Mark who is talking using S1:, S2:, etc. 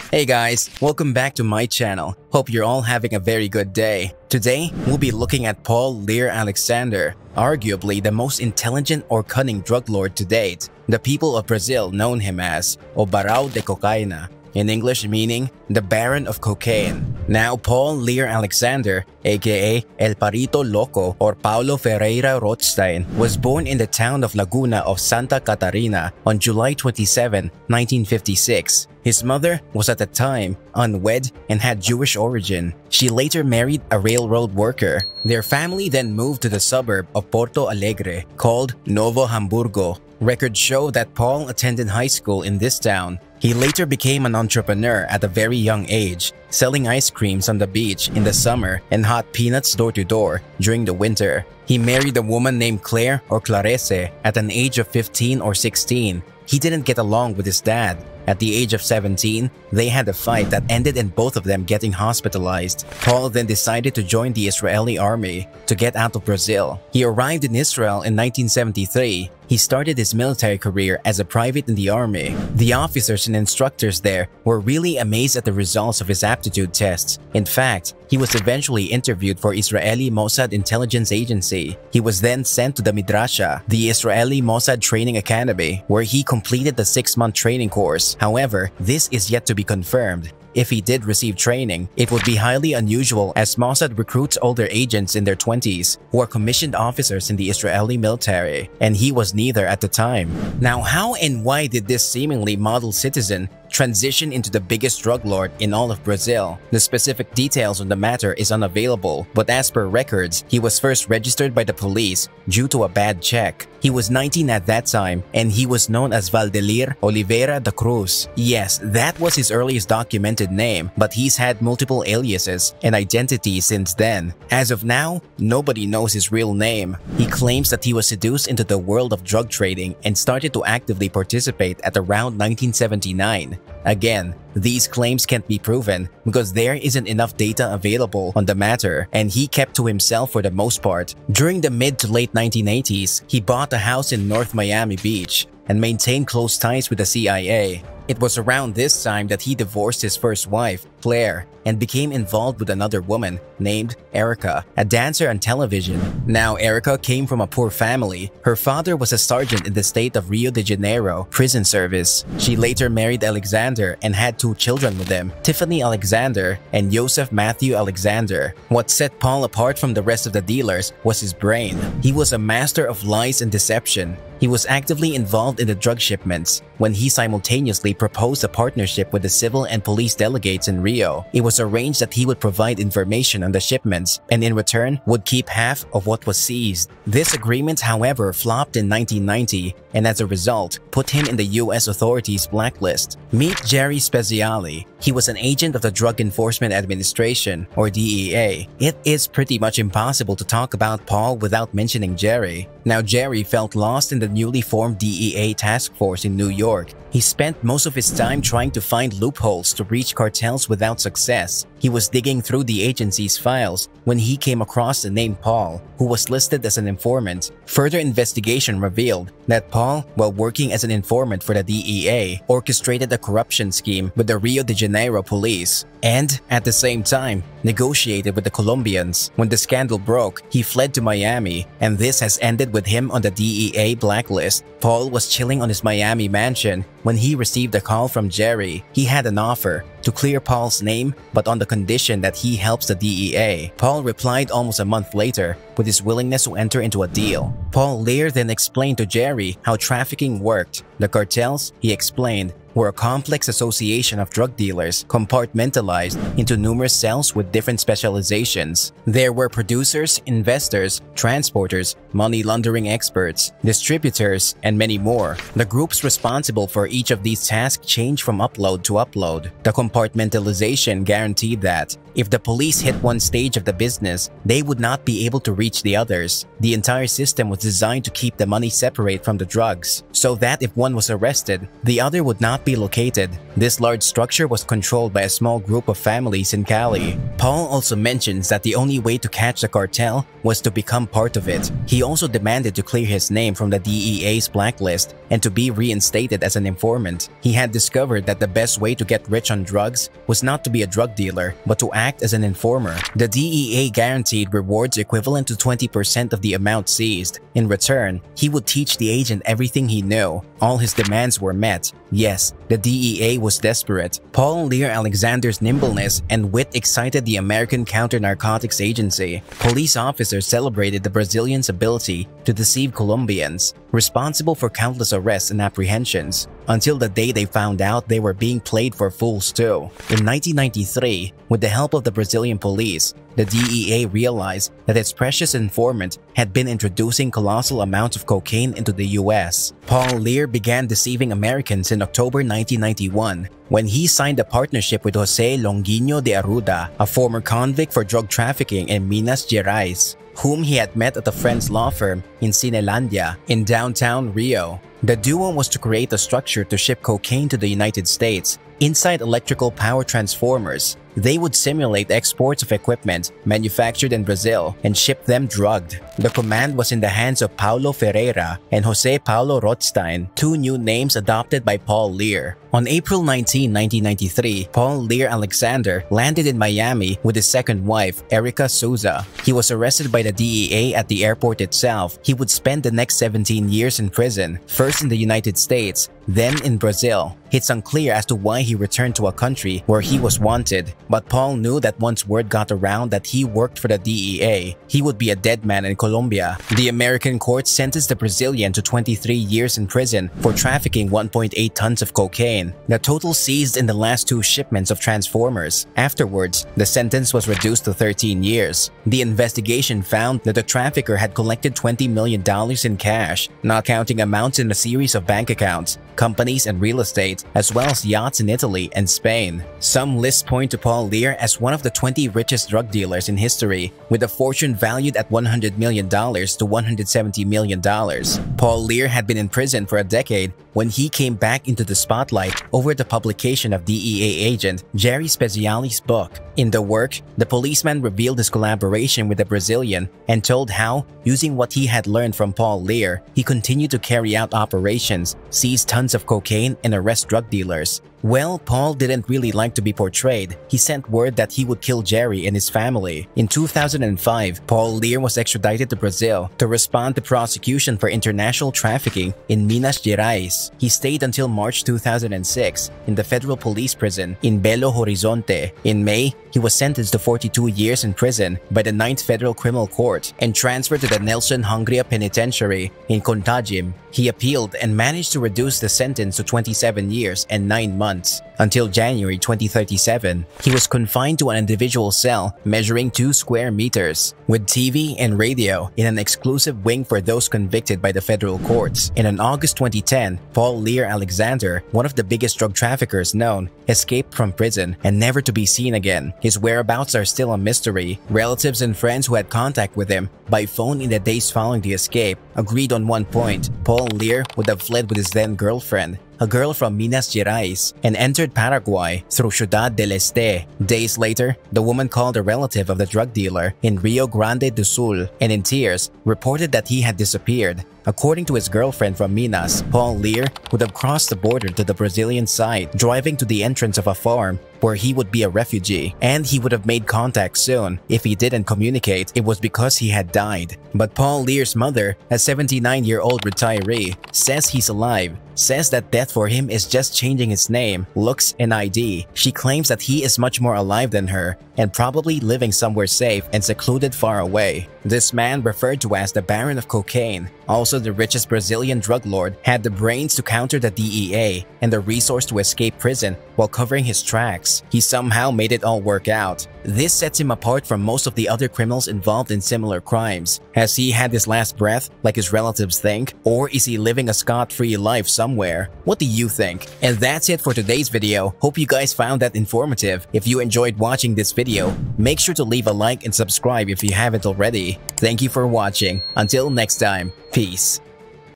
S1: Hey guys, welcome back to my channel. Hope you're all having a very good day. Today, we'll be looking at Paul Lir Alexander, arguably the most intelligent or cunning drug lord to date. The people of Brazil known him as o barao de cocaine, in English meaning the Baron of Cocaine. Now, Paul Lir Alexander, aka El Parito Loco or Paulo Ferriera Rothstein, was born in the town of Laguna of Santa Catarina on July 27, 1956. His mother was at the time unwed and had Jewish origin. She later married a railroad worker. Their family then moved to the suburb of Porto Alegre called Novo Hamburgo. Records show that Paul attended high school in this town. He later became an entrepreneur at a very young age, selling ice creams on the beach in the summer and hot peanuts door to door during the winter. He married a woman named Claire or Clarese at an age of 15 or 16. He didn't get along with his dad. At the age of 17, they had a fight that ended in both of them getting hospitalized. Paul then decided to join the Israeli army to get out of Brazil. He arrived in Israel in 1973. He started his military career as a private in the army. The officers and instructors there were really amazed at the results of his aptitude tests. In fact, he was eventually interviewed for Israeli MOSSAD intelligence agency. He was then sent to the Midrasha, the Israeli MOSSAD training academy, where he completed the 6-month training course. However, this is yet to be confirmed. If he did receive training, it would be highly unusual as Mossad recruits older agents in their 20s who are commissioned officers in the Israeli military, and he was neither at the time. Now, how and why did this seemingly model citizen transition into the biggest drug lord in all of Brazil? The specific details on the matter is unavailable, but as per records, he was first registered by the police due to a bad check. He was 19 at that time, and he was known as Valdelir Oliveira da Cruz. Yes, that was his earliest documented name, but he's had multiple aliases and identities since then. As of now, nobody knows his real name. He claims that he was seduced into the world of drug trading and started to actively participate at around 1979. Again, these claims can't be proven because there isn't enough data available on the matter, and he kept to himself for the most part. During the mid to late 1980s, he bought a house in North Miami Beach and maintained close ties with the CIA. It was around this time that he divorced his first wife, Claire, and became involved with another woman named Erica, a dancer on television. Now, Erica came from a poor family. Her father was a sergeant in the state of Rio de Janeiro prison service. She later married Alexander and had 2 children with him, Tiffany Alexander and Joseph Matthew Alexander. What set Paul apart from the rest of the dealers was his brain. He was a master of lies and deception. He was actively involved in the drug shipments when he simultaneously proposed a partnership with the civil and police delegates in Rio. It was arranged that he would provide information on the shipments and in return would keep half of what was seized. This agreement, however, flopped in 1990 and as a result, put him in the US authorities' blacklist. Meet Jerry Speziali. He was an agent of the Drug Enforcement Administration, or DEA. It is pretty much impossible to talk about Paul without mentioning Jerry. Now, Jerry felt lost in the newly formed DEA task force in New York. He spent most of his time trying to find loopholes to reach cartels without success. He was digging through the agency's files when he came across the name Paul, who was listed as an informant. Further investigation revealed that Paul, while working as an informant for the DEA, orchestrated a corruption scheme with the Rio de Janeiro police and, at the same time, negotiated with the Colombians. When the scandal broke, he fled to Miami, and this has ended with him on the DEA blacklist. Paul was chilling on his Miami mansion when he received a call from Jerry. He had an offer to clear Paul's name, but on the condition that he helps the DEA. Paul replied almost a month later with his willingness to enter into a deal. Paul Lir then explained to Jerry how trafficking worked. The cartels, he explained, were a complex association of drug dealers compartmentalized into numerous cells with different specializations. There were producers, investors, transporters, money laundering experts, distributors, and many more. The groups responsible for each of these tasks changed from upload to upload. The compartmentalization guaranteed that if the police hit one stage of the business, they would not be able to reach the others. The entire system was designed to keep the money separate from the drugs, so that if one was arrested, the other would not be located. This large structure was controlled by a small group of families in Cali. Paul also mentions that the only way to catch the cartel was to become part of it. He also demanded to clear his name from the DEA's blacklist and to be reinstated as an informant. He had discovered that the best way to get rich on drugs was not to be a drug dealer, but to act as an informer. The DEA guaranteed rewards equivalent to 20% of the amount seized. In return, he would teach the agent everything he knew. All his demands were met. Yes, the DEA was desperate. Paul Lir Alexander's nimbleness and wit excited the American Counter-Narcotics Agency. Police officers celebrated the Brazilian's ability to deceive Colombians, responsible for countless arrests and apprehensions, until the day they found out they were being played for fools too. In 1993, with the help of the Brazilian police, the DEA realized that its precious informant had been introducing colossal amounts of cocaine into the US. Paul Lir began deceiving Americans in October 1991 when he signed a partnership with Jose Longuinho de Arruda, a former convict for drug trafficking in Minas Gerais, whom he had met at a friend's law firm in Cinelandia in downtown Rio. The duo was to create a structure to ship cocaine to the United States inside electrical power transformers. They would simulate exports of equipment manufactured in Brazil and ship them drugged. The command was in the hands of Paulo Ferriera and Jose Paulo Rothstein, two new names adopted by Paul Lir. On April 19, 1993, Paul Lir Alexander landed in Miami with his second wife, Erica Souza. He was arrested by the DEA at the airport itself. He would spend the next 17 years in prison, first in the United States, then in Brazil. It's unclear as to why he returned to a country where he was wanted, but Paul knew that once word got around that he worked for the DEA, he would be a dead man in Colombia. The American court sentenced the Brazilian to 23 years in prison for trafficking 1.8 tons of cocaine, the total seized in the last two shipments of transformers. Afterwards, the sentence was reduced to 13 years. The investigation found that the trafficker had collected $20 million in cash, not counting amounts in a series of bank accounts, companies, and real estate, as well as yachts in Italy and Spain. Some lists point to Paul Lir as one of the 20 richest drug dealers in history, with a fortune valued at $100 million to $170 million. Paul Lir had been in prison for a decade when he came back into the spotlight over the publication of DEA agent Jerry Speciale's book. In the work, the policeman revealed his collaboration with the Brazilian and told how, using what he had learned from Paul Lir, he continued to carry out operations, seize tons of cocaine, and arrest drug dealers. Well, Paul didn't really like to be portrayed. He sent word that he would kill Jerry and his family. In 2005, Paul Lir was extradited to Brazil to respond to prosecution for international trafficking in Minas Gerais. He stayed until March 2006 in the federal police prison in Belo Horizonte. In May, he was sentenced to 42 years in prison by the 9th Federal Criminal Court and transferred to the Nelson Hungria Penitentiary in Contagim. He appealed and managed to reduce the sentence to 27 years and 9 months. Until January 2037, he was confined to an individual cell measuring 2 square meters, with TV and radio in an exclusive wing for those convicted by the federal courts. And in August 2010, Paul Lir Alexander, one of the biggest drug traffickers known, escaped from prison and never to be seen again. His whereabouts are still a mystery. Relatives and friends who had contact with him by phone in the days following the escape agreed on one point: Paul Lir would have fled with his then-girlfriend, a girl from Minas Gerais, and entered Paraguay through Ciudad del Este. Days later, the woman called a relative of the drug dealer in Rio Grande do Sul and in tears reported that he had disappeared. According to his girlfriend from Minas, Paul Lir would have crossed the border to the Brazilian side, driving to the entrance of a farm where he would be a refugee, and he would have made contact soon. If he didn't communicate, it was because he had died. But Paul Lir's mother, a 79-year-old retiree, says he's alive, says that death for him is just changing his name, looks, and ID. She claims that he is much more alive than her and probably living somewhere safe and secluded far away. This man, referred to as the Baron of Cocaine, also the richest Brazilian drug lord, had the brains to counter the DEA and the resource to escape prison while covering his tracks. He somehow made it all work out. This sets him apart from most of the other criminals involved in similar crimes. Has he had his last breath, like his relatives think? Or is he living a scot-free life somewhere? What do you think? And that's it for today's video. Hope you guys found that informative. If you enjoyed watching this video, make sure to leave a like and subscribe if you haven't already. Thank you for watching. Until next time, peace.